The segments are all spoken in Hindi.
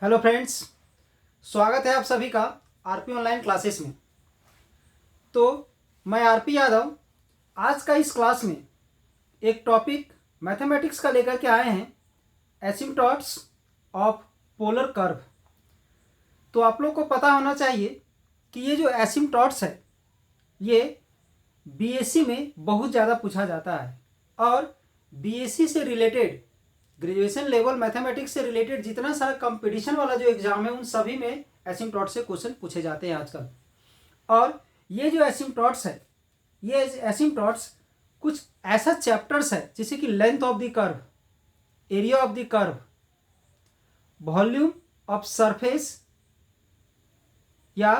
हेलो फ्रेंड्स, स्वागत है आप सभी का आरपी ऑनलाइन क्लासेस में। तो मैं आरपी यादव आज का इस क्लास में एक टॉपिक मैथमेटिक्स का लेकर के आए हैं, एसिम्पटॉट्स ऑफ पोलर कर्व। तो आप लोग को पता होना चाहिए कि ये जो एसिम्पटॉट्स है ये बीएससी में बहुत ज़्यादा पूछा जाता है और बीएससी से रिलेटेड ग्रेजुएशन लेवल मैथमेटिक्स से रिलेटेड जितना सारा कंपटीशन वाला जो एग्जाम है उन सभी में एसिम्पटॉट से क्वेश्चन पूछे जाते हैं आजकल। और ये जो एसिम्पटॉट्स है ये एसिम्पटॉट्स कुछ ऐसा चैप्टर्स है जैसे कि length of the curve, area of the curve, volume of surface या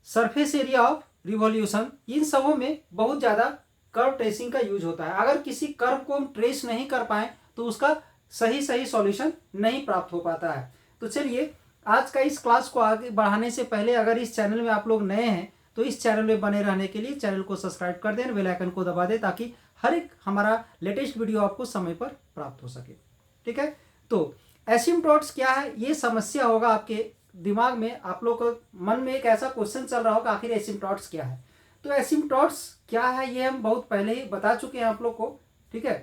सरफेस एरिया ऑफ रिवॉल्यूशन, इन सबों में बहुत ज़्यादा कर्व ट्रेसिंग का यूज होता है। अगर किसी कर्व को हम ट्रेस नहीं कर पाए तो उसका सही सॉल्यूशन नहीं प्राप्त हो पाता है। तो चलिए आज का इस क्लास को आगे बढ़ाने से पहले अगर इस चैनल में आप लोग नए हैं तो इस चैनल में बने रहने के लिए चैनल को सब्सक्राइब कर दें, बेल आइकन को दबा दें ताकि हर एक हमारा लेटेस्ट वीडियो आपको समय पर प्राप्त हो सके। ठीक है, तो एसिम्पटॉट्स क्या है ये समस्या होगा आपके दिमाग में, आप लोग को मन में एक ऐसा क्वेश्चन चल रहा होगा आखिर एसिम्पटॉट्स क्या है। तो एसिम्पटॉट्स क्या है ये हम बहुत पहले ही बता चुके हैं आप लोग को। ठीक है,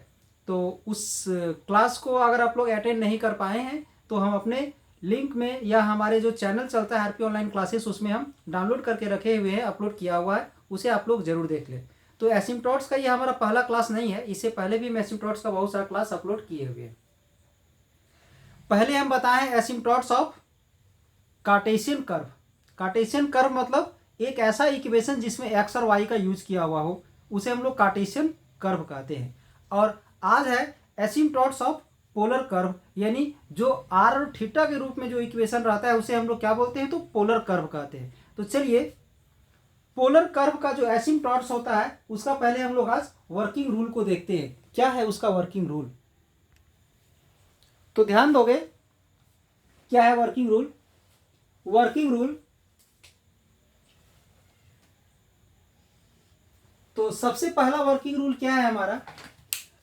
तो उस क्लास को अगर आप लोग अटेंड नहीं कर पाए हैं तो हम अपने लिंक में या हमारे जो चैनल चलता है आरपी ऑनलाइन क्लासेस उसमें हम डाउनलोड करके रखे हुए हैं, अपलोड किया हुआ है, उसे आप लोग जरूर देख लें। तो एसिम्पटॉट्स का ये हमारा पहला क्लास नहीं है, इससे पहले भी हम एसिम्पटॉट्स का बहुत सारा क्लास अपलोड किए हुए हैं। पहले हम बताएं asymptotes of Cartesian curve. Cartesian curve मतलब एक ऐसा इक्वेशन जिसमें एक्स और वाई का यूज किया हुआ हो उसे हम लोग कार्टेशियन कर्व कहते हैं। और आज है एसिम्पटॉट्स ऑफ पोलर कर्व, यानी जो आर और थीटा के रूप में जो इक्वेशन रहता है उसे हम लोग क्या बोलते हैं, तो पोलर कर्व कहते हैं। तो चलिए पोलर कर्व का जो एसिम्पटॉट्स होता है उसका पहले हम लोग आज वर्किंग रूल को देखते हैं, क्या है उसका वर्किंग रूल। तो ध्यान दोगे क्या है वर्किंग रूल। वर्किंग रूल तो सबसे पहला वर्किंग रूल क्या है हमारा,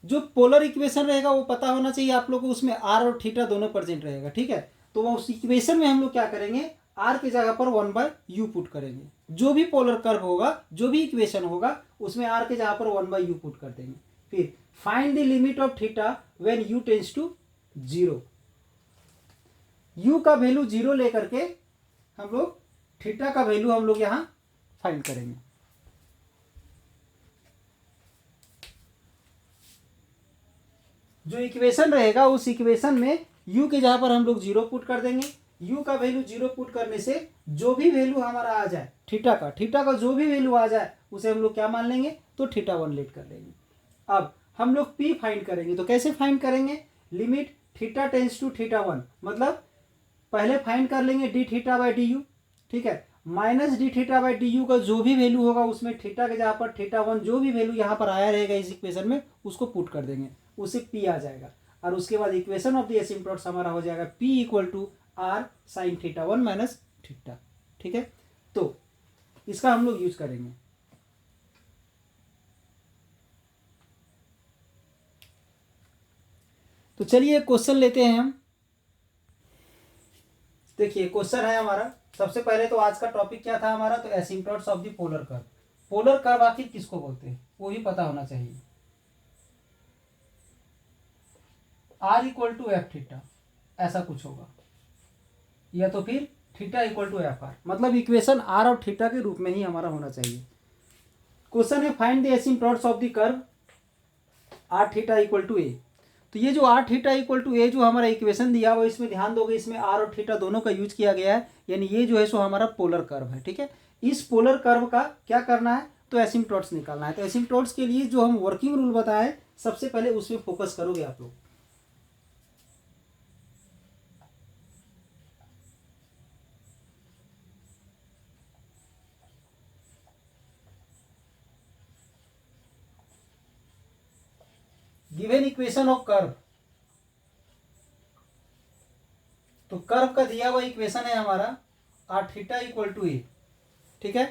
जो पोलर इक्वेशन रहेगा वो पता होना चाहिए आप लोग को, उसमें आर और थीटा दोनों प्रेजेंट रहेगा। ठीक है, तो वो उस इक्वेशन में हम लोग क्या करेंगे, आर की जगह पर 1/u पुट करेंगे। जो भी पोलर कर्व होगा, जो भी इक्वेशन होगा उसमें आर की जगह पर 1/u पुट कर देंगे। फिर find the limit of theta when u tends to 0। u का वैल्यू 0 लेकर के हम लोग थीटा का वैल्यू हम लोग यहाँ फाइंड करेंगे। जो इक्वेशन रहेगा उस इक्वेशन में u के जगह पर हम लोग 0 पुट कर देंगे। u का वैल्यू 0 पुट करने से जो भी वैल्यू हमारा आ जाए थीटा का जो भी वैल्यू आ जाए उसे हम लोग क्या मान लेंगे, तो थीटा 1 लेट कर लेंगे। अब हम लोग p फाइंड करेंगे। तो कैसे फाइंड करेंगे, limit theta tends to theta 1, मतलब पहले फाइंड कर लेंगे D theta by D U. ठीक है, minus D theta by D U का जो भी वैल्यू होगा उसमें थीटा के जगह पर थीटा 1 जो भी वैल्यू यहाँ पर आया रहेगा इस इक्वेशन में उसको पुट कर देंगे, उसे p आ जाएगा। और उसके बाद इक्वेशन ऑफ द एसिम्पटॉट्स हमारा हो जाएगा p equal to r sine theta 1 minus theta. ठीक है, तो इसका हम लोग यूज करेंगे। तो चलिए क्वेश्चन लेते हैं हम। देखिए क्वेश्चन है हमारा, सबसे पहले तो आज का टॉपिक क्या था हमारा, तो asymptotes of the polar curve. Polar curve आखिर किसको बोलते हैं वो भी पता होना चाहिए। R equal to F theta ऐसा कुछ होगा, या तो फिर theta equal to F R, मतलब इक्वेशन आर और थीटा के रूप में ही हमारा होना चाहिए। क्वेश्चन है find the asymptotes of the curve R theta equal to A. तो ये जो R theta equal to A जो हमारा इक्वेशन दिया हुआ इसमें ध्यान दोगे, इसमें आर और थीटा दोनों का यूज किया गया है, यानी ये जो है सो हमारा पोलर कर्व है। ठीक है, इस पोलर कर्व का क्या करना है, तो एसिम्पटॉट्स निकालना है। तो एसिम्पटॉट्स के लिए जो हम वर्किंग रूल बताए सबसे पहले उसमें फोकस करोगे आप लोग। गिवन इक्वेशन ऑफ कर्व, तो कर्व का दिया हुआ इक्वेशन है हमारा आर थीटा इक्वल टू ए। ठीक है,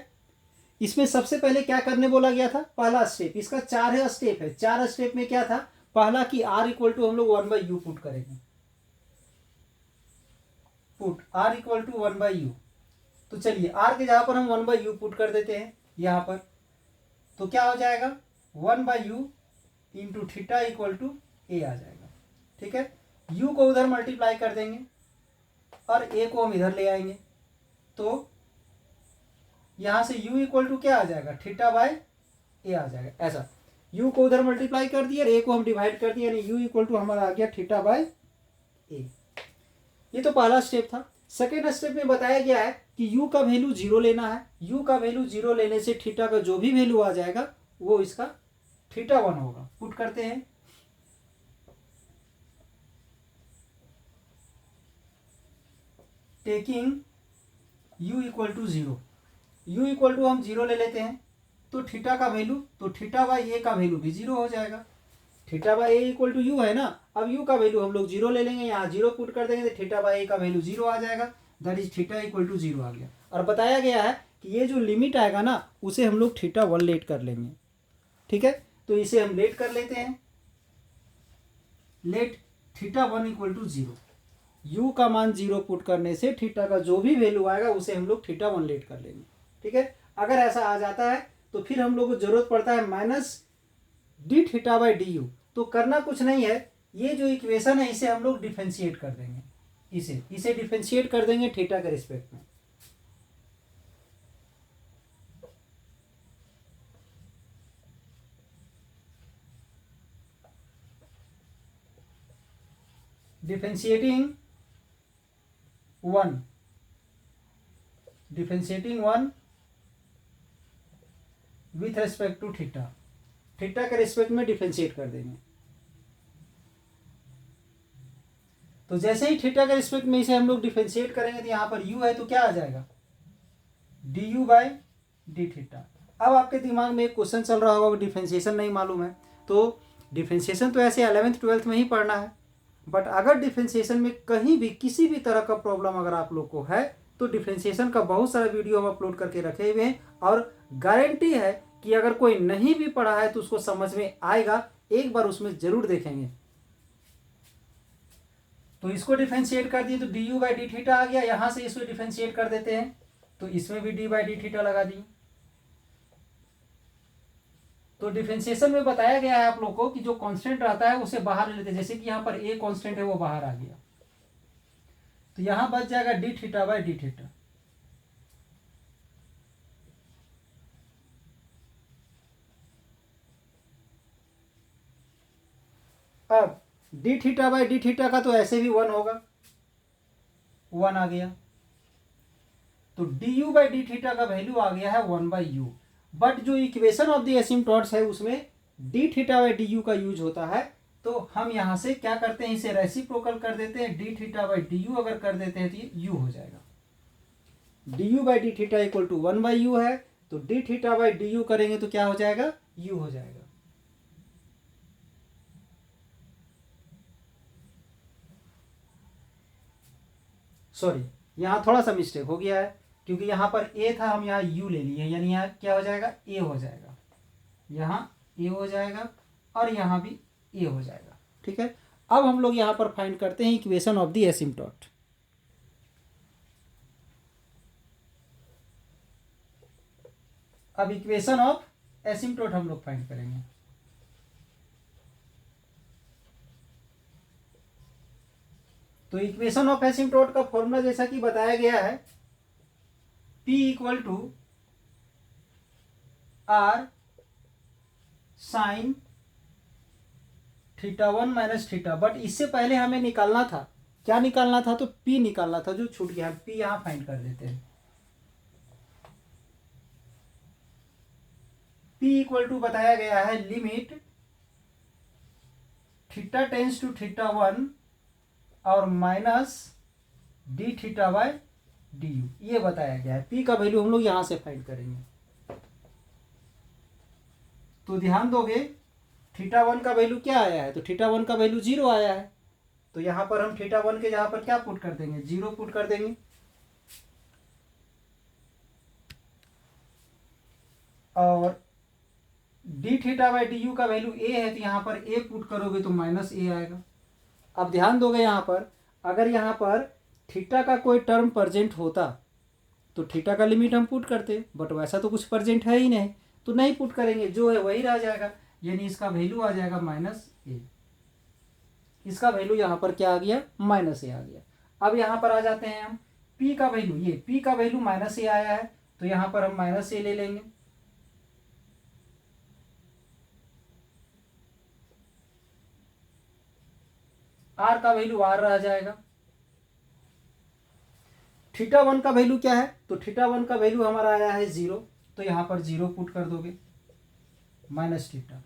इसमें सबसे पहले क्या करने बोला गया था, पहला स्टेप, इसका 4 स्टेप है। 4 स्टेप में क्या था, पहला कि आर इक्वल टू हम लोग 1/u पुट करेंगे। Put r equal to 1/u। तो चलिए r के जगह पर हम 1/u पुट कर देते हैं यहाँ पर, तो क्या हो जाएगा 1/u into theta equal to a आ जाएगा। ठीक है, u को उधर मल्टीप्लाई कर देंगे और a को हम इधर ले आएंगे, तो यहाँ से u इक्वल टू क्या आ जाएगा थीटा बाय a आ जाएगा। ऐसा u को उधर मल्टीप्लाई कर दिया और a को हम डिवाइड कर दिया, यानी u इक्वल टू हमारा आ गया थीटा बाय a। ये तो पहला स्टेप था। सेकेंड स्टेप में बताया गया है कि u का वैल्यू 0 लेना है। u का वैल्यू 0 लेने से थीटा का जो भी वैल्यू आ जाएगा वो इसका थीटा 1 होगा। पुट करते हैं, taking u equal to 0, u equal to हम 0 ले लेते हैं, तो थीटा का वैल्यू, तो थीटा बाई ए का वैल्यू भी 0 हो जाएगा। Theta by a equal to u है ना, अब u का वैल्यू हम लोग 0 ले लेंगे, यहाँ 0 पुट कर देंगे तो थीटा बाई ए का वैल्यू 0 आ जाएगा, that is theta equal to 0 आ गया। और बताया गया है कि ये जो लिमिट आएगा ना उसे हम लोग थीटा 1 लेट कर लेंगे। ठीक है, तो इसे हम लेट कर लेते हैं, let theta 1 equal to 0। u का मान 0 पुट करने से थीटा का जो भी वैल्यू आएगा उसे हम लोग थीटा 1 लेट कर लेंगे। ठीक है, अगर ऐसा आ जाता है तो फिर हम लोग को जरूरत पड़ता है minus D theta by D you. तो करना कुछ नहीं है, ये जो इक्वेशन है इसे हम लोग डिफरेंशिएट कर देंगे, इसे डिफरेंशिएट कर देंगे थीटा के रिस्पेक्ट में। Differentiating 1 with respect to theta, theta के रिस्पेक्ट में डिफरेंशिएट कर देंगे। तो जैसे ही थीटा के रिस्पेक्ट में इसे हम लोग डिफरेंशिएट करेंगे तो यहाँ पर u है तो क्या आ जाएगा d you by D theta. अब आपके दिमाग में एक क्वेश्चन चल रहा होगा, डिफरेंशिएशन नहीं मालूम है, तो डिफरेंशिएशन तो ऐसे 11th 12th में ही पढ़ना है, बट अगर डिफरेंशिएशन में कहीं भी किसी भी तरह का प्रॉब्लम अगर आप लोग को है तो डिफरेंशिएशन का बहुत सारा वीडियो हम अपलोड करके रखे हुए हैं, और गारंटी है कि अगर कोई नहीं भी पढ़ा है तो उसको समझ में आएगा, एक बार उसमें जरूर देखेंगे। तो इसको डिफरेंशिएट कर दिए तो D you by D theta आ गया, यहां से इसको डिफरेंशिएट कर देते हैं तो इसमें भी डी बाई डी थीटा लगा दी। तो डिफरेंशिएशन में बताया गया है आप लोग को कि जो कांस्टेंट रहता है उसे बाहर ले लेते हैं, जैसे कि यहाँ पर ए कांस्टेंट है वो बाहर आ गया, तो यहां बच जाएगा D theta by D theta. अब D theta by D theta का तो ऐसे भी 1 होगा, 1 आ गया, तो D you by D theta का वैल्यू आ गया है 1/u। बट जो इक्वेशन ऑफ द एसिम्पटोट्स है उसमें D theta by D U का यूज होता है, तो हम यहां से क्या करते हैं, इसे रेसिप्रोकल कर देते हैं, d theta by D u अगर कर देते हैं तो ये यू हो जाएगा। D you by D theta equal to 1/u है, तो d theta by D u करेंगे तो क्या हो जाएगा, यू हो जाएगा। सॉरी, यहाँ थोड़ा सा मिस्टेक हो गया है, क्योंकि यहाँ पर ए था, हम यहाँ यू ले लिए, यानी यहाँ क्या हो जाएगा, ए हो जाएगा, यहाँ ए हो जाएगा और यहाँ भी ए हो जाएगा। ठीक है, अब हम लोग यहाँ पर फाइंड करते हैं इक्वेशन ऑफ द एसिम्पटोट। अब इक्वेशन ऑफ एसिम्पटोट हम लोग फाइंड करेंगे। तो इक्वेशन ऑफ एसिम्पटोट का फॉर्मूला जैसा कि बताया गया है, P equal to r sine theta 1 minus theta. But इससे पहले हमें निकालना था, क्या निकालना था, तो P निकालना था, जो छूट गया है, P यहां फाइंड कर देते हैं। P इक्वल टू बताया गया है limit theta tends to theta 1 और minus D theta by D u, ये बताया गया है। P का वैल्यू हम लोग यहां से फाइंड करेंगे, तो ध्यान दोगे थीटा 1 का वैल्यू क्या आया है, तो थीटा 1 का वैल्यू 0 आया है, तो यहां पर हम थीटा 1 के जहां पर क्या पुट कर देंगे, 0 पुट कर देंगे। और D theta by D U का वैल्यू ए है, तो यहां पर ए पुट करोगे तो माइनस ए आएगा। अब ध्यान दोगे यहाँ पर, अगर यहाँ पर थीटा का कोई टर्म प्रेजेंट होता तो थीटा का लिमिट हम पुट करते, बट वैसा तो कुछ प्रेजेंट है ही नहीं, तो नहीं पुट करेंगे, जो है वही रह जाएगा, यानी इसका वैल्यू आ जाएगा -a। इसका वैल्यू यहाँ पर क्या आ गया, -a आ गया। अब यहाँ पर आ जाते हैं हम, p का वैल्यू, ये p का वैल्यू -a आया है, तो यहाँ पर हम -a ले लेंगे। r का वैल्यू r रह जाएगा। θ1 का वैल्यू क्या है, तो θ1 का वैल्यू हमारा आया है 0, तो यहाँ पर 0 पुट कर दोगे, माइनस थीटा,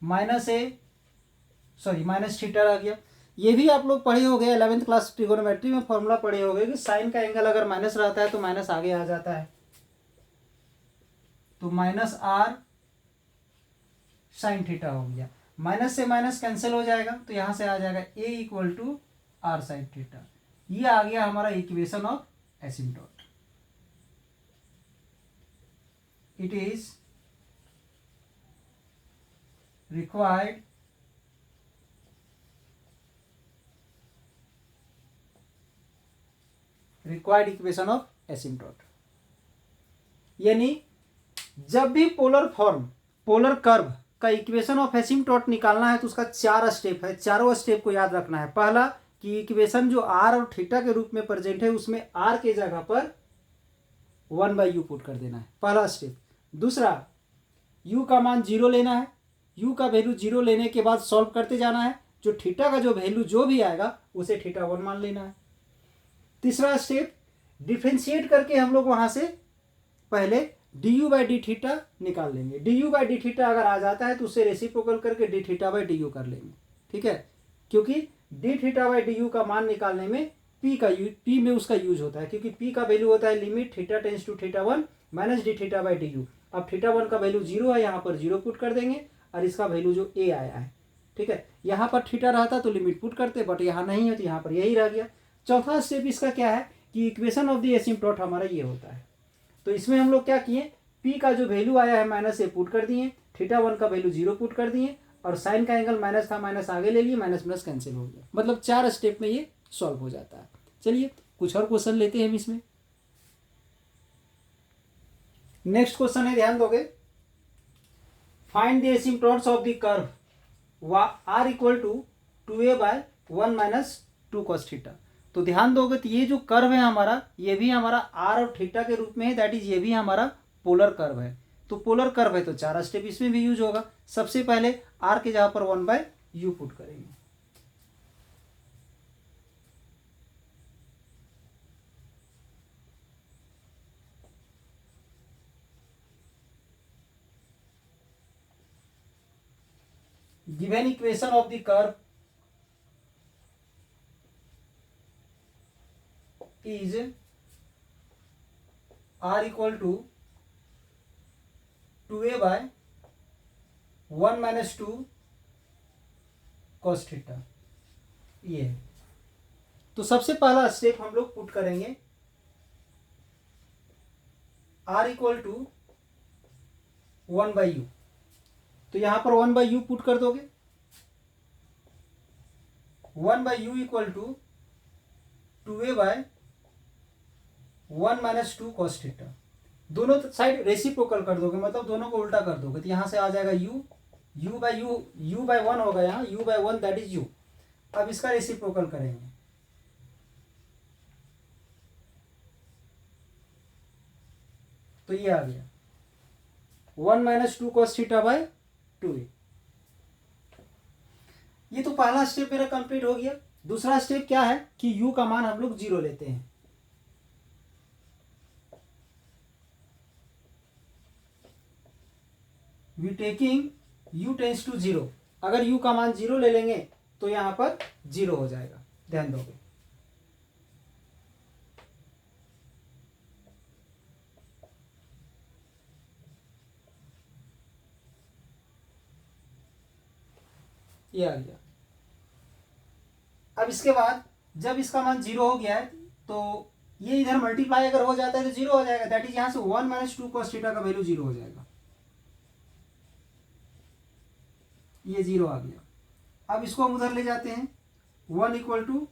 माइनस थीटा आ गया। ये भी आप लोग पढ़े होंगे 11th क्लास ट्रिगोनोमेट्री में, फॉर्मूला पढ़े होंगे कि साइन का एंगल अगर माइनस रहता है तो माइनस आगे आ जाता है, तो -r साइन थीटा हो गया। माइनस से माइनस कैंसिल हो जाएगा, तो यहां से आ जाएगा a = r साइन थीटा। ये आ गया हमारा equation of asymptote. It is required equation of asymptote, यानी जब भी पोलर कर्व का इक्वेशन ऑफ एसिम्प्टोट निकालना है तो उसका 4 स्टेप है। चारों स्टेप को याद रखना है। पहला कि इक्वेशन जो r और थीटा के रूप में प्रेजेंट है उसमें r के जगह पर 1/u पुट कर देना है, पहला स्टेप। दूसरा, u का मान 0 लेना है, u का वैल्यू 0 लेने के बाद सॉल्व करते जाना है, जो थीटा का जो वैल्यू जो भी आएगा उसे θ1 मान लेना है। तीसरा स्टेप, डिफ्रेंशिएट करके हम लोग वहां से पहले du/dθ निकाल लेंगे। du/dθ अगर आ जाता है तो उससे रेसिप्रोकल करके dθ/du कर लेंगे, ठीक है, क्योंकि dθ/du का मान निकालने में p में उसका यूज होता है, क्योंकि p का वैल्यू होता है limit θ tends to θ1 minus dθ/du। अब θ1 का वैल्यू 0 है, यहाँ पर 0 पुट कर देंगे, और इसका वैल्यू जो a आया है, ठीक है, यहाँ पर थीटा रहता तो लिमिट पुट करते, बट यहाँ नहीं है तो यहाँ पर यही रह गया। चौथा स्टेप इसका क्या है कि इक्वेशन ऑफ द एसिम्प्टोट हमारा ये होता है। तो इसमें हम लोग क्या किए, p का जो वैल्यू आया है -a पुट कर दिए, θ1 का वैल्यू 0 पुट कर दिए, और साइन का एंगल माइनस था, माइनस आगे ले लिए, माइनस प्लस कैंसिल हो गया। मतलब 4 स्टेप में ये सॉल्व हो जाता है। चलिए कुछ और क्वेश्चन लेते हैं हम इसमें। नेक्स्ट क्वेश्चन है, ध्यान दोगे, find the asymptotes of the curve r = 2a/1 - 2 cos θ। तो ध्यान दोगे तो ये जो कर्व है हमारा, ये भी हमारा r और थीटा के रूप में है, दैट इज ये भी हमारा पोलर कर्व है। तो पोलर कर्व है तो 4 स्टेप इसमें भी यूज होगा। सबसे पहले r के जगह पर 1/u पुट करेंगे, given equation of the curve is r = 2a/1 - 2 cos θ। ये है। तो सबसे पहला स्टेप हम लोग पुट करेंगे r = 1/u। तो यहां पर 1/u पुट कर दोगे, 1/u = 2a/1 - 2 cos θ। दोनों साइड रेसिप्रोकल कर दोगे, मतलब दोनों को उल्टा कर दोगे, तो यहां से आ जाएगा u/1 होगा, यहाँ u/1 दैट इज u। अब इसका रेसिप्रोकल करेंगे, तो ये आ गया 1 - 2 cos θ/2a। ये तो पहला स्टेप मेरा कंप्लीट हो गया। दूसरा स्टेप क्या है कि u का मान हम लोग 0 लेते हैं, we taking u tends to 0। अगर u का मान 0 ले लेंगे तो यहां पर 0 हो जाएगा, ध्यान दोगे। ये आ गया। अब इसके बाद जब इसका मान 0 हो गया है तो ये इधर मल्टीप्लाई अगर हो जाता है तो 0 हो जाएगा, दैट इज यहां से 1 - 2 cos θ का वैल्यू 0 हो जाएगा, ये 0 आ गया। अब इसको हम उधर ले जाते हैं, 1 इक्वल टू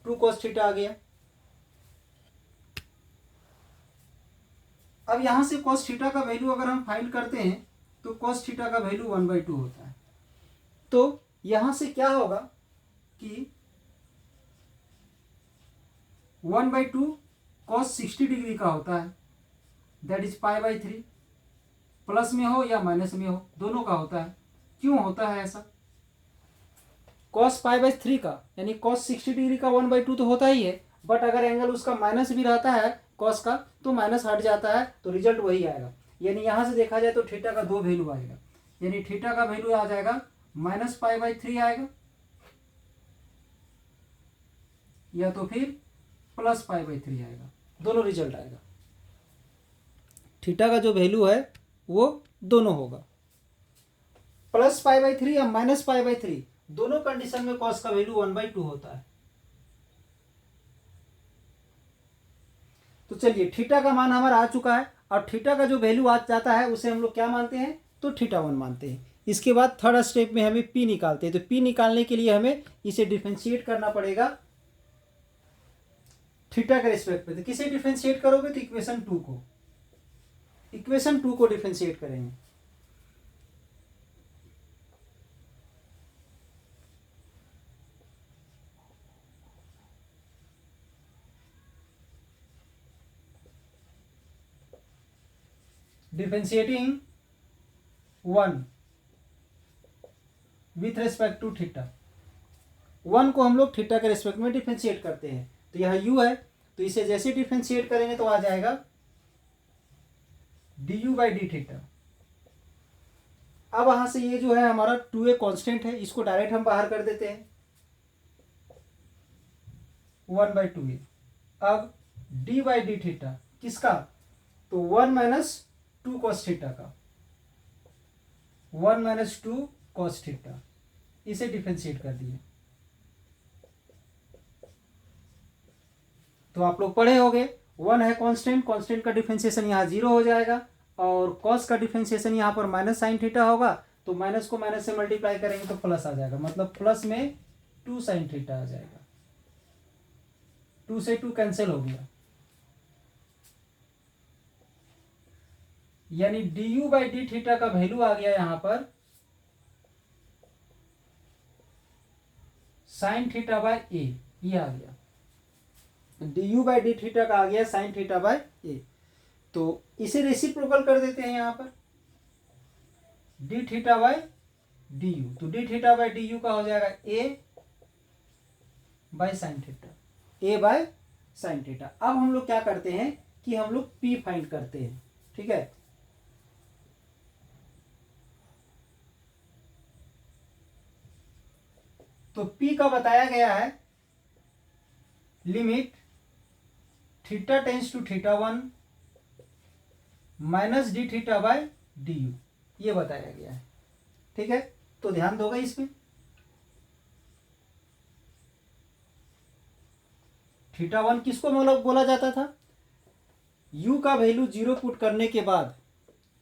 2 cos थीटा आ गया। अब यहाँ से cos थीटा का वैल्यू अगर हम फाइंड करते हैं तो cos थीटा का वैल्यू 1/2 होता है। तो यहाँ से क्या होगा कि 1/2 cos 60 डिग्री का होता है, दैट इज π/3। प्लस में हो या माइनस में हो, दोनों का होता है। क्यों होता है ऐसा? cos π/3 का यानी cos 60 डिग्री का 1/2 तो होता ही है, बट अगर एंगल उसका माइनस भी रहता है cos का तो माइनस हट जाता है, तो रिजल्ट वही आएगा। यानी यहाँ से देखा जाए तो थीटा का 2 वैल्यू आएगा, यानी थीटा का वैल्यू आ जाएगा -π/3 आएगा, या तो फिर +π/3 आएगा, दोनों रिजल्ट आएगा। थीटा का जो वैल्यू है वो दोनों होगा, +π/3 या -π/3, दोनों कंडीशन में cos का वैल्यू 1/2 होता है। तो चलिए थीटा का मान हमारा आ चुका है, और थीटा का जो वैल्यू आ जाता है उसे हम लोग क्या मानते हैं, तो θ1 मानते हैं। इसके बाद थर्ड स्टेप में हमें P निकालते हैं। तो P निकालने के लिए हमें इसे डिफरेंशिएट करना पड़ेगा थीटा के रिस्पेक्ट पे। तो किसे डिफरेंशिएट करोगे, तो इक्वेशन 2 को डिफरेंशिएट करेंगे। Differentiating 1 with respect to theta, 1 को हम लोग थीटा के रिस्पेक्ट में डिफरेंशिएट करते हैं। तो यहाँ u है, तो इसे जैसे डिफरेंशिएट करेंगे तो आ जाएगा du/d थीटा। अब वहां से ये जो है हमारा 2a कांस्टेंट है, इसको डायरेक्ट हम बाहर कर देते हैं, 1/2a। अब d/d थीटा किसका, तो 1 - 2 cos थीटा का, 1 - 2 cos थीटा, इसे डिफरेंशिएट कर दिए। तो आप लोग पढ़े होंगे, 1 है कांस्टेंट, कांस्टेंट का डिफरेंशिएशन यहाँ 0 हो जाएगा, और cos का डिफरेंशिएशन यहाँ पर -sin थीटा होगा, तो माइनस को माइनस से मल्टीप्लाई करेंगे तो प्लस आ जाएगा, मतलब प्लस में 2 sin थीटा आ जाएगा। 2 से 2 कैंसिल हो गया, यानी du/d थीटा का वैल्यू आ गया यहाँ पर sin θ/a, ये आ गया, du/d थीटा का आ गया sin θ/a। तो इसे रेसिप्रोकल कर देते हैं यहाँ पर, dθ/du, तो dθ/du का हो जाएगा a/sin थीटा, a/sin थीटा। अब हम लोग क्या करते हैं कि हम लोग p फाइंड करते हैं, ठीक है। तो p का बताया गया है limit theta tends to θ1 minus dθ/du, ये बताया गया है, ठीक है। तो ध्यान दोगे इसमें, θ1 किसको मतलब बोला जाता था, u का वैल्यू 0 पुट करने के बाद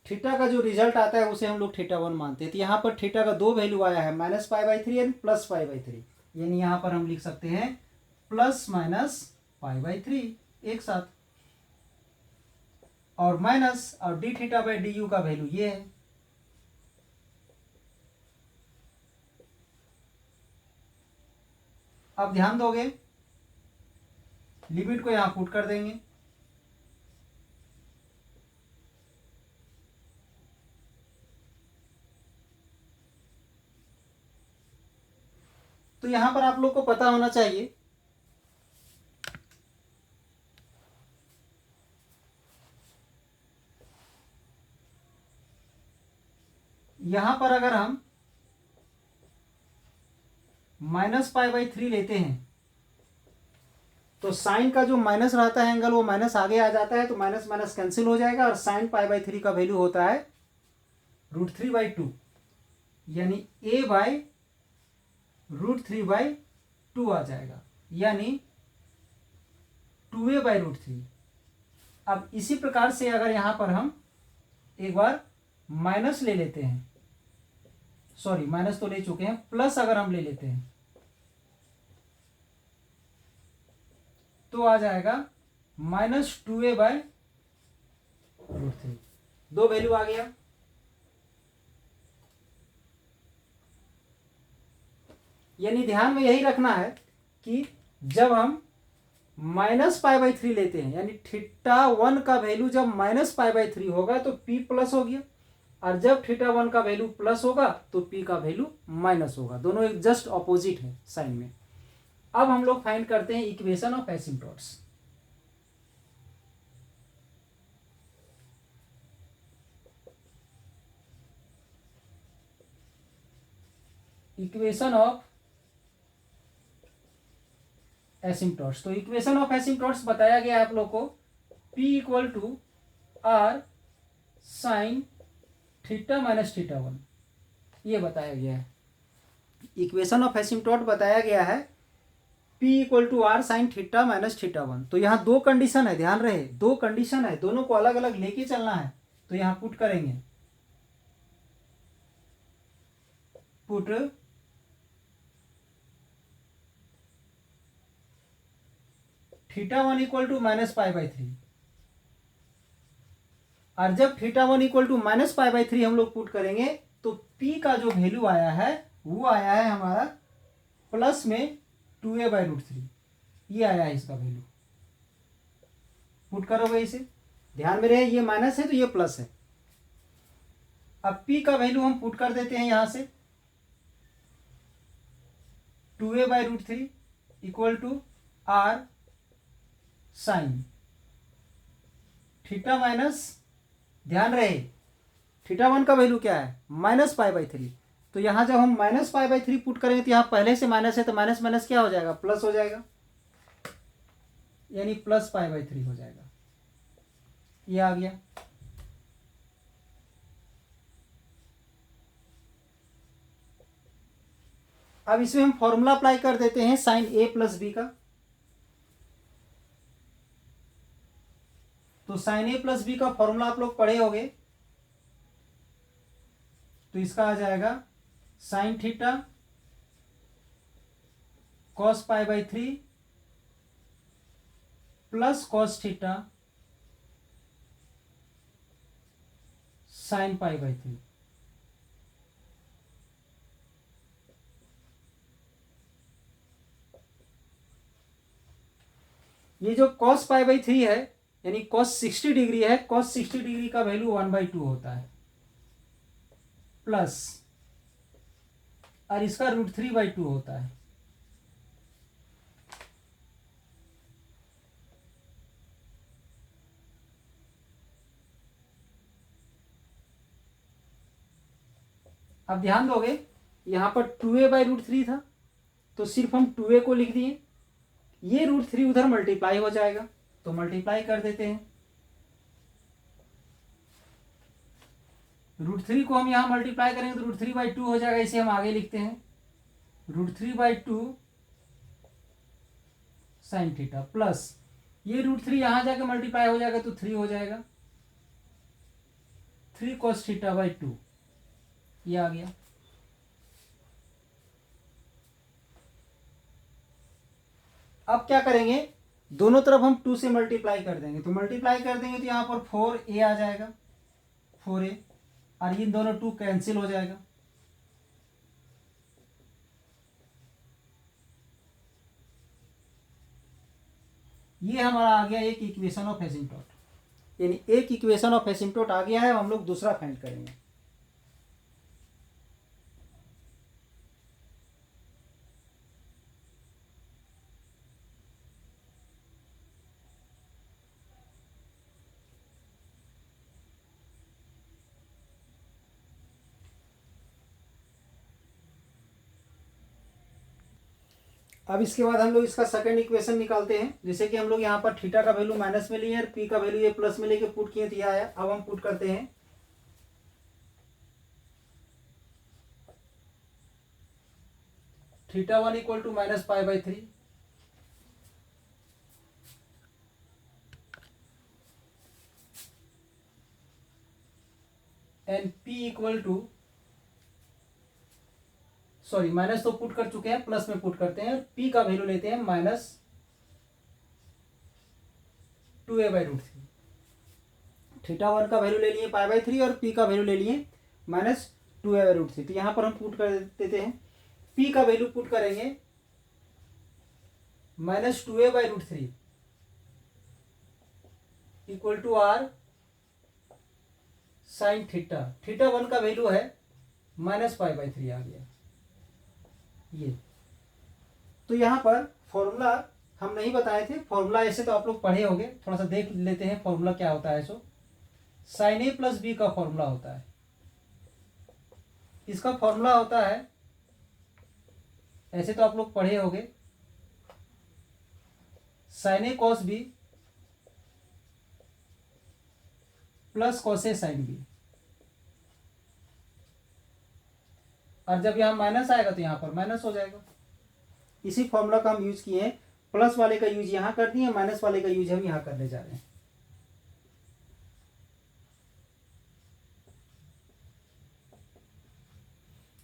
थीटा का जो रिजल्ट आता है उसे हम लोग θ1 मानते हैं। तो यहाँ पर थीटा का 2 वैल्यू आया है, -π/3 एंड +π/3, यानी यहाँ पर हम लिख सकते हैं ±π/3 एक साथ, और माइनस, और dθ/du का वैल्यू ये है। अब ध्यान दोगे, लिमिट को यहां पुट कर देंगे, तो यहां पर आप लोग को पता होना चाहिए यहां पर अगर हम -π/3 लेते हैं तो साइन का जो माइनस रहता है एंगल, वो माइनस आगे आ जाता है, तो माइनस माइनस कैंसिल हो जाएगा, और sin π/3 का वैल्यू होता है √3/2, यानी a/√3/2 आ जाएगा, यानी 2a/√3। अब इसी प्रकार से अगर यहां पर हम एक बार माइनस ले लेते हैं, सॉरी माइनस तो ले चुके हैं, प्लस अगर हम ले लेते हैं तो आ जाएगा -2a/√3। दो वैल्यू आ गया। यानी ध्यान में यही रखना है कि जब हम -π/3 लेते हैं, यानी θ1 का वैल्यू जब -π/3 होगा तो p प्लस हो गया, और जब θ1 का वैल्यू प्लस होगा तो p का वैल्यू माइनस होगा। दोनों एक जस्ट ऑपोजिट है साइन में। अब हम लोग फाइंड करते हैं equation of एसिम्पटोट्स। Equation of asymptotes, तो इक्वेशन ऑफ एसिम्पटोट्स बताया गया है आप लोग को p = r sin θ - θ1, ये बताया गया है। इक्वेशन ऑफ एसिम्पटोट बताया गया है p = r sin θ - θ1। तो यहाँ दो कंडीशन है, ध्यान रहे दो कंडीशन है, दोनों को अलग अलग लेके चलना है। तो यहाँ पुट करेंगे, पुट θ1 = -π/3, और जब θ1 = -π/3 हम लोग पुट करेंगे तो p का जो वैल्यू आया है वो आया है हमारा प्लस में 2a/√3, ये आया है इसका वैल्यू। पुट करोगे इसे, ध्यान में रहे ये माइनस है तो ये प्लस है। अब p का वैल्यू हम पुट कर देते हैं यहां से, 2a/√3 = r sin θ- ध्यान रहे θ1 का वैल्यू क्या है -π/3। तो यहां जब हम -π/3 पुट करेंगे तो यहां पहले से माइनस है तो माइनस माइनस क्या हो जाएगा, प्लस हो जाएगा, यानी +π/3 हो जाएगा। ये आ गया। अब इसमें हम फॉर्मूला अप्लाई कर देते हैं sin a + b का। तो sin a + b का फॉर्मूला आप लोग पढ़े होंगे। तो इसका आ जाएगा sin θ cos π/3 plus cos θ sin π/3। ये जो cos π/3 है यानी cos 60 डिग्री है, cos 60 डिग्री का वैल्यू 1/2 होता है, प्लस और इसका √3/2 होता है। अब ध्यान दोगे यहां पर 2a/√3 था तो सिर्फ हम 2a को लिख दिए, ये √3 उधर मल्टीप्लाई हो जाएगा तो मल्टीप्लाई कर देते हैं। √3 को हम यहां मल्टीप्लाई करेंगे तो √3/2 हो जाएगा, इसे हम आगे लिखते हैं √3/2 sin θ प्लस ये √3 यहां जाके मल्टीप्लाई हो जाएगा तो 3 हो जाएगा, 3 cos θ/2, ये आ गया। अब क्या करेंगे, दोनों तरफ हम 2 से मल्टीप्लाई कर देंगे, तो मल्टीप्लाई कर देंगे तो यहां पर 4a आ जाएगा, 4a, और इन दोनों 2 कैंसिल हो जाएगा। ये हमारा आ गया एक इक्वेशन ऑफ एसिम्पटोट, यानी एक इक्वेशन ऑफ एसिम्पटोट आ गया है। अब हम लोग दूसरा फाइंड करेंगे। अब इसके बाद हम लोग इसका सेकंड इक्वेशन निकालते हैं। जैसे कि हम लोग यहाँ पर थीटा का वैल्यू माइनस में लिए और पी का वैल्यू ये प्लस में लेके पुट किए, तो यह आया। अब हम पुट करते हैं θ1 = -π/3 and p = सॉरी माइनस तो पुट कर चुके हैं, प्लस में पुट करते हैं, पी का वैल्यू लेते हैं -2a/√3। θ1 का वैल्यू ले लिए π/3 और पी का वैल्यू ले लिए -2a/√3। तो यहाँ पर हम पुट कर देते हैं, पी का वैल्यू पुट करेंगे -2a/√3 equal to r sin theta. θ1 का वैल्यू है -π/3 आ गया ये। तो यहाँ पर फॉर्मूला हम नहीं बताए थे, फॉर्मूला ऐसे तो आप लोग पढ़े होंगे, थोड़ा सा देख लेते हैं फॉर्मूला क्या होता है। सो sin a + b का फॉर्मूला होता है, इसका फॉर्मूला होता है, ऐसे तो आप लोग पढ़े होंगे, sin a cos b + cos a sin b। और जब यहाँ माइनस आएगा तो यहाँ पर माइनस हो जाएगा। इसी फॉर्मूला का हम यूज किए हैं, प्लस वाले का यूज यहाँ कर दिए, माइनस वाले का यूज हम यहाँ करने जा रहे हैं।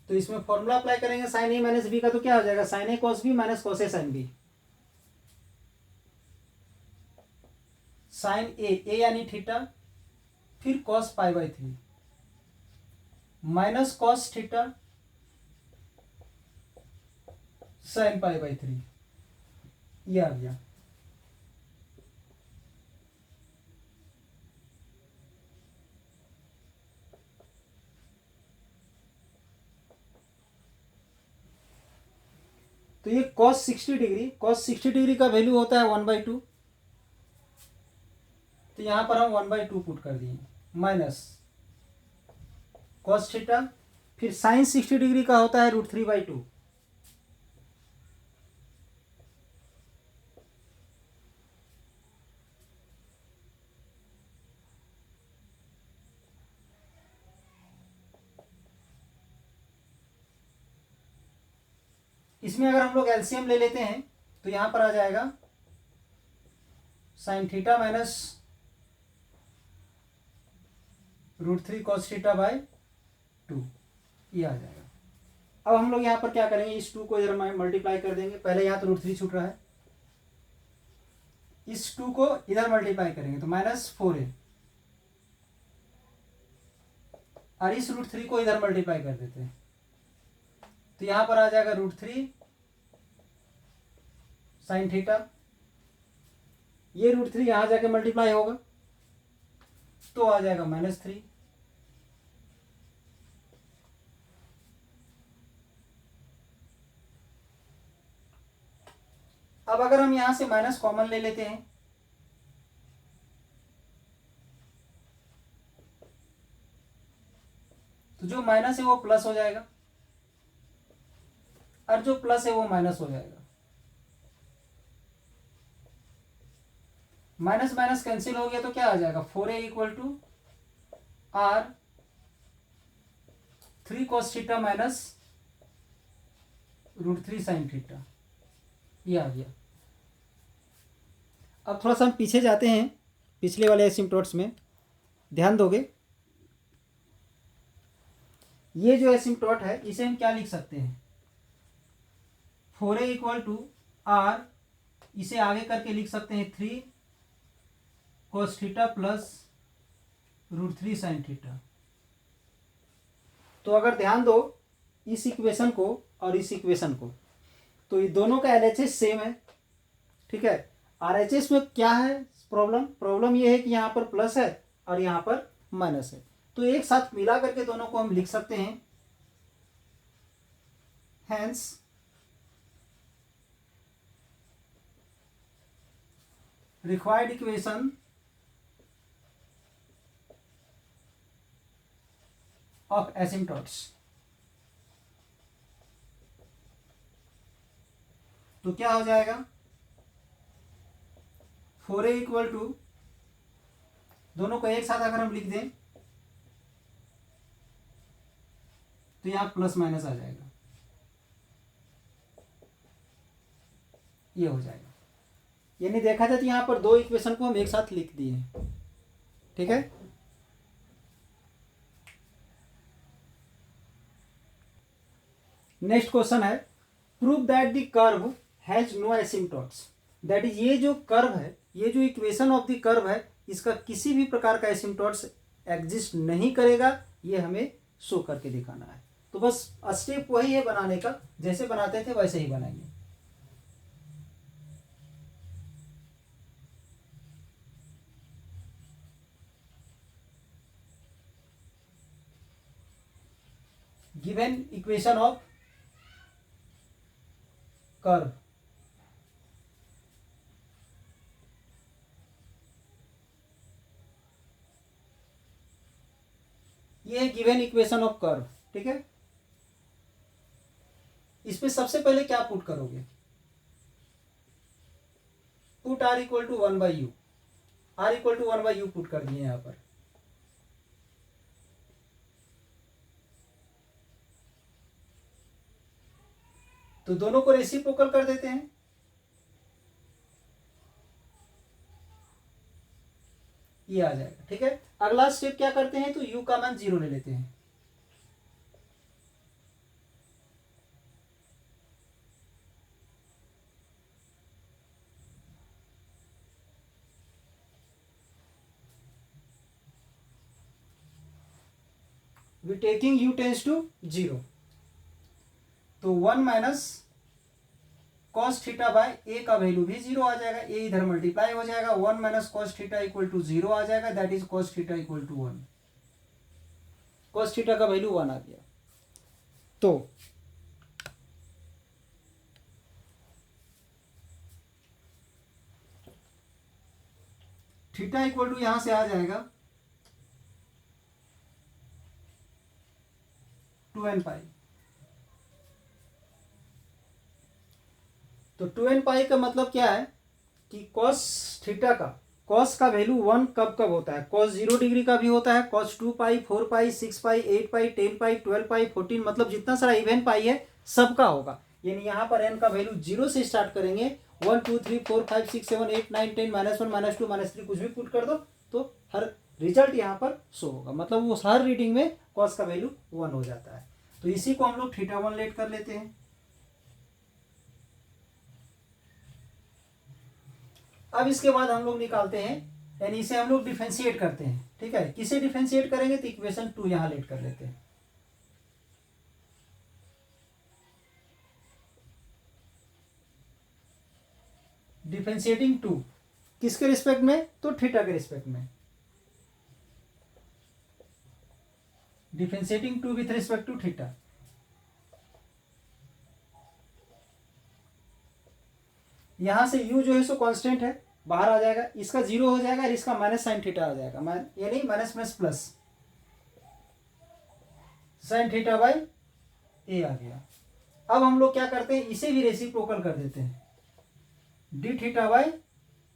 तो इसमें फॉर्मूला अप्लाई करेंगे sin a - b का, तो क्या हो जाएगा sin a cos b - cos a sin b। sin a यानी थीटा, फिर cos π/3 minus cos theta sin π/3, ये आ गया। तो ये cos 60 डिग्री का वैल्यू होता है 1/2। तो यहां पर हम 1/2 पुट कर दिए, माइनस cos थीटा, फिर sin 60 डिग्री का होता है √3/2। इसमें अगर हम लोग एलसीएम ले लेते हैं तो यहां पर आ जाएगा sin थीटा माइनस √3 cos θ/2, ये आ जाएगा। अब हम लोग यहाँ पर क्या करेंगे, इस 2 को इधर मल्टीप्लाई कर देंगे। पहले यहाँ तो √3 छूट रहा है, इस 2 को इधर मल्टीप्लाई करेंगे तो -4a, और इस √3 को इधर मल्टीप्लाई कर देते हैं तो यहां पर आ जाएगा √3 sin थीटा। ये √3 यहां जाके मल्टीप्लाई होगा तो आ जाएगा -3। अब अगर हम यहां से माइनस कॉमन ले लेते हैं तो जो माइनस है वो प्लस हो जाएगा और जो प्लस है वो माइनस हो जाएगा। माइनस माइनस कैंसिल हो गया तो क्या आ जाएगा 4a equal to r 3 cos theta minus √3 sin theta, ये आ गया। अब थोड़ा सा हम पीछे जाते हैं, पिछले वाले एसिम्पटोट्स में ध्यान दोगे। ये जो एसिम्पटोट है इसे हम क्या लिख सकते हैं, 4a इक्वल टू r, इसे आगे करके लिख सकते हैं 3 cos theta plus √3 sin theta. तो अगर ध्यान दो इस इक्वेशन को और इस इक्वेशन को, तो ये दोनों का LHS सेम है, ठीक है। RHS में क्या है प्रॉब्लम ये है कि यहाँ पर प्लस है और यहाँ पर माइनस है, तो एक साथ मिला करके दोनों को हम लिख सकते हैं। Hence required equation of asymptotes. तो क्या हो जाएगा 4a इक्वल टू, दोनों को एक साथ अगर हम लिख दें तो यहां प्लस माइनस आ जाएगा, ये हो जाएगा। यानी देखा जाए तो यहां पर दो इक्वेशन को हम एक साथ लिख दिए, ठीक है। नेक्स्ट क्वेश्चन है, prove that the curve has no asymptotes. That is ये जो कर्व है, ये जो इक्वेशन ऑफ द कर्व है, इसका किसी भी प्रकार का एसिम्पटॉट्स एग्जिस्ट नहीं करेगा, ये हमें शो करके दिखाना है। तो बस स्टेप वही है बनाने का, जैसे बनाते थे वैसे ही बनाएंगे। गिवन इक्वेशन ऑफ कर्व, ये है गिवन इक्वेशन ऑफ कर्व, ठीक है। इसमें सबसे पहले क्या पुट करोगे, put r equal to 1/u, r equal to 1/u put कर दिए यहां पर। तो दोनों को रेसिप्रोकल कर देते हैं, ये आ जाएगा, ठीक है। अगला स्टेप क्या करते हैं, तो u का मान 0 ले लेते हैं। We taking u tends to 0, तो 1 minus cos theta by a का वैल्यू भी 0 आ जाएगा, ए इधर मल्टीप्लाई हो जाएगा, 1 minus cos theta equal to 0 आ जाएगा, that is cos theta equal to 1। Cos theta का वैल्यू 1 आ गया। तो थीटा इक्वल टू यहां से आ जाएगा 2n पाई। तो 2n पाई का मतलब क्या है कि कॉस थीटा का, कॉस का वैल्यू 1 कब कब होता है, कॉस 0 डिग्री का भी होता है, कॉस 2 पाई, 4 पाई, 6 पाई, 8 पाई, 10 पाई, 12 पाई, 14, मतलब जितना सारा इवन पाई है सबका होगा। यानी यहाँ पर n का वैल्यू 0 से स्टार्ट करेंगे, 1 2 3 4 5 6 7 8 9 10 -1 -2 -3 कुछ भी पुट कर दो, तो हर रिजल्ट यहाँ पर शो होगा, मतलब वो हर रीडिंग में कॉस का वैल्यू 1 हो जाता है। तो इसी को हम लोग थीटा 1 लेट कर लेते हैं। अब इसके बाद हम लोग निकालते हैं, यानी इसे हम लोग डिफरेंशिएट करते हैं, ठीक है। किसे डिफरेंशिएट करेंगे, तो इक्वेशन 2 यहां लेट कर लेते हैं। डिफरेंशिएटिंग 2 किसके रिस्पेक्ट में, तो थीटा के रिस्पेक्ट में। Differentiating 2 with respect to theta. यहां से u जो है सो कांस्टेंट है, बाहर आ जाएगा, इसका 0 हो जाएगा और इसका माइनस साइन थीटा आ जाएगा, ये नहीं minus minus plus sine theta by A आ गया। अब हम लोग क्या करते हैं, इसे भी रेसिप्रोकल कर देते हैं, d theta by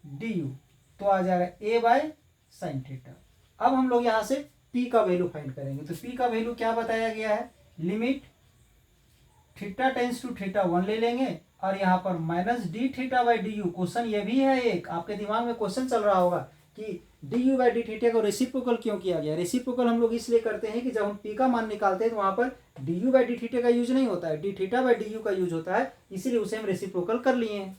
D you, तो आ जाएगा ए बाय साइन थीटा। अब हम लोग यहां से p का वैल्यू फाइंड करेंगे, तो p का वैल्यू क्या बताया गया है, limit theta tends to theta 1 ले लेंगे, और यहाँ पर minus D theta by D u. Question ये भी है, एक आपके दिमाग में क्वेश्चन चल रहा होगा कि D you by D theta को रेसिप्रोकल क्यों किया गया। रेसिप्रोकल हम लोग इसलिए करते हैं कि जब हम p का मान निकालते हैं तो वहां पर D you by D theta का यूज नहीं होता है, D theta by D U का यूज होता है, इसीलिए उसे हम रेसिप्रोकल कर लिए हैं।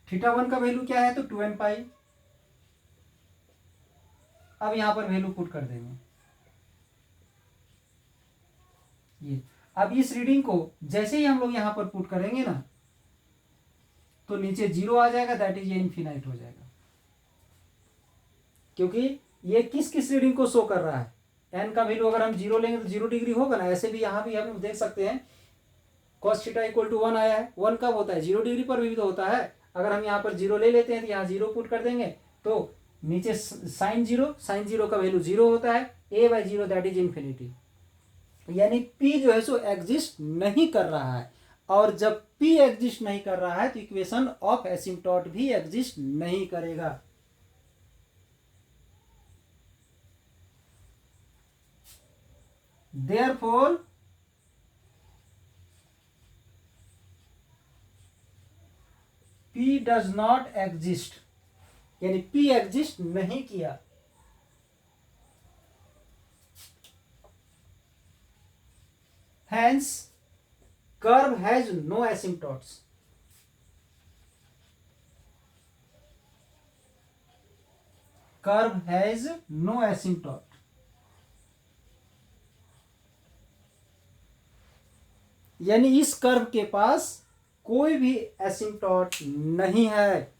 थीटा 1 का वैल्यू क्या है, तो 2n पाई। अब यहां पर वैल्यू पुट कर देंगे ये। अब इस रीडिंग को जैसे ही हम लोग यहां पर पुट करेंगे ना, तो नीचे 0 आ जाएगा, दैट इज ये इन्फिनाइट हो जाएगा, क्योंकि ये किस किस रीडिंग को शो कर रहा है, n का वैल्यू अगर हम 0 लेंगे तो 0 डिग्री होगा ना। ऐसे भी यहां भी हम देख सकते हैं cos थीटा इक्वल टू 1 आया है, 1 कब होता है, 0 डिग्री पर भी तो होता है। अगर हम यहाँ पर 0 ले लेते हैं तो यहाँ 0 पुट कर देंगे, तो नीचे साइन 0 का वैल्यू 0 होता है, a by 0 that is infinity. यानी p जो है सो एग्जिस्ट नहीं कर रहा है, और जब p एग्जिस्ट नहीं कर रहा है तो इक्वेशन ऑफ एसिम्पटॉट भी एग्जिस्ट नहीं करेगा। Therefore p does not exist, यानी p एग्जिस्ट नहीं किया। Hence curve has no asymptotes. Curve has no asymptote. यानी इस कर्व के पास कोई भी एसिम्पटोट नहीं है।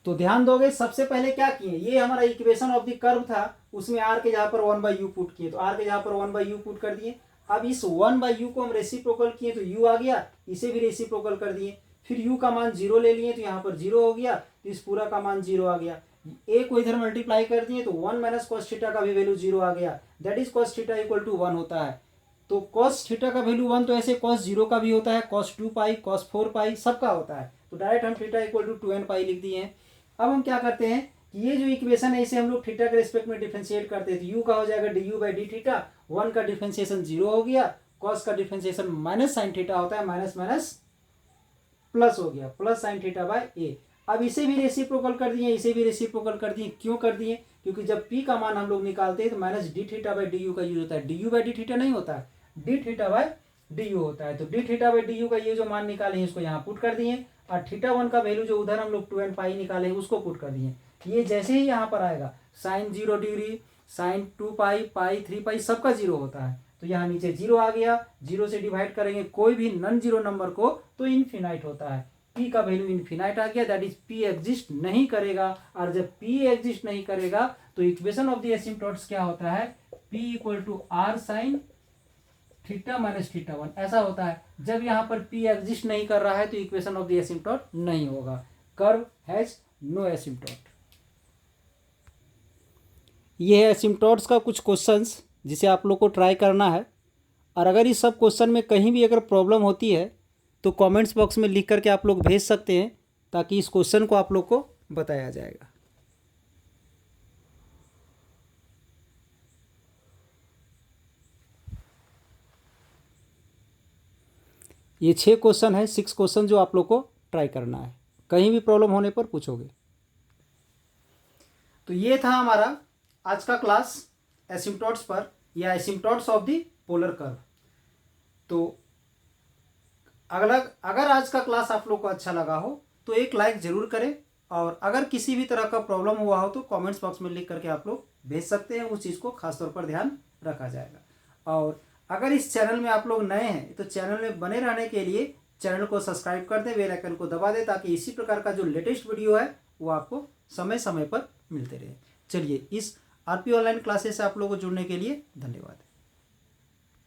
तो ध्यान दोगे, सबसे पहले क्या किए, ये हमारा इक्वेशन ऑफ द कर्व था, उसमें आर के जहां पर 1/u पुट किए, तो आर के जहां पर 1/u पुट कर दिए। अब इस 1/u को हम रेसिप्रोकल किए तो u आ गया, इसे भी रेसिप्रोकल कर दिए। फिर u का मान 0 ले लिए तो यहाँ पर 0 हो गया, तो इस पूरा का मान 0 आ गया। a को इधर मल्टीप्लाई कर दिए तो 1 माइनस कॉस थीटा का भी वैल्यू 0 आ गया, that is cos theta equal to 1 होता है। तो कॉस थीटा का वैल्यू 1, तो ऐसे कॉस 0 का भी होता है, कॉस 2 पाई, कॉस 4 पाई सबका होता है। तो डायरेक्ट हम थीटा इक्वल टू 2n पाई लिख दिए हैं। अब हम क्या करते हैं कि ये जो इक्वेशन है इसे हम लोग थीटा के रिस्पेक्ट में डिफरेंशिएट करते हैं, तो u का हो जाएगा du बाई डी थीटा, 1 का डिफरेंशिएशन 0 हो गया, कॉस का डिफरेंशिएशन माइनस साइन थीटा होता है, माइनस माइनस प्लस हो गया, प्लस साइन थीटा बाई ए। अब इसे भी रेसिप्रोकल कर दिए, इसे भी रेसिप्रोकल कर दिए। क्यों कर दिए, क्योंकि जब p का मान हम लोग निकालते हैं तो minus D theta by D U का यूज होता है, du बाई डी थीटा नहीं होता है, D theta by D you होता है। तो d theta by D U का ये जो मान निकाले हैं इसको यहाँ पुट कर दिए, और थीटा 1 का वैल्यू जो उधर हम लोग 2n पाई निकाले हैं उसको पुट कर दिए। ये जैसे ही यहाँ पर आएगा साइन 0 डिग्री, साइन 2 पाई, पाई 3 पाई सबका 0 होता है, तो यहाँ नीचे 0 आ गया। 0 से डिवाइड करेंगे कोई भी नॉन जीरो नंबर को तो इन्फिनाइट होता है, p का वैल्यू इन्फिनाइट आ गया, दैट इज p एग्जिस्ट नहीं करेगा। और जब p एग्जिस्ट नहीं करेगा तो इक्वेशन ऑफ द एसिम्पटोट्स क्या होता है, p equal to r sine theta minus theta 1 ऐसा होता है। जब यहाँ पर p एग्जिस्ट नहीं कर रहा है तो इक्वेशन ऑफ द एसिम्पटोट नहीं होगा, कर्व हैज नो एसिम्पटोट। ये है एसिम्पटोट्स का कुछ क्वेश्चंस जिसे आप लोग को ट्राई करना है, और अगर इस सब क्वेश्चन में कहीं भी अगर प्रॉब्लम होती है तो कमेंट्स बॉक्स में लिख करके आप लोग भेज सकते हैं, ताकि इस क्वेश्चन को आप लोग को बताया जाएगा। ये 6 क्वेश्चन है, 6 क्वेश्चन जो आप लोग को ट्राई करना है, कहीं भी प्रॉब्लम होने पर पूछोगे। तो ये था हमारा आज का क्लास एसिम्पटोट्स पर, या एसिम्पटोट्स ऑफ द पोलर कर्व। तो अगर आज का क्लास आप लोग को अच्छा लगा हो तो एक लाइक ज़रूर करें, और अगर किसी भी तरह का प्रॉब्लम हुआ हो तो कमेंट्स बॉक्स में लिख करके आप लोग भेज सकते हैं, उस चीज़ को खासतौर पर ध्यान रखा जाएगा। और अगर इस चैनल में आप लोग नए हैं तो चैनल में बने रहने के लिए चैनल को सब्सक्राइब कर दें, बेल आइकन को दबा दें, ताकि इसी प्रकार का जो लेटेस्ट वीडियो है वो आपको समय समय पर मिलते रहे। चलिए, इस आरपी ऑनलाइन क्लासेस से आप लोगों को जुड़ने के लिए धन्यवाद।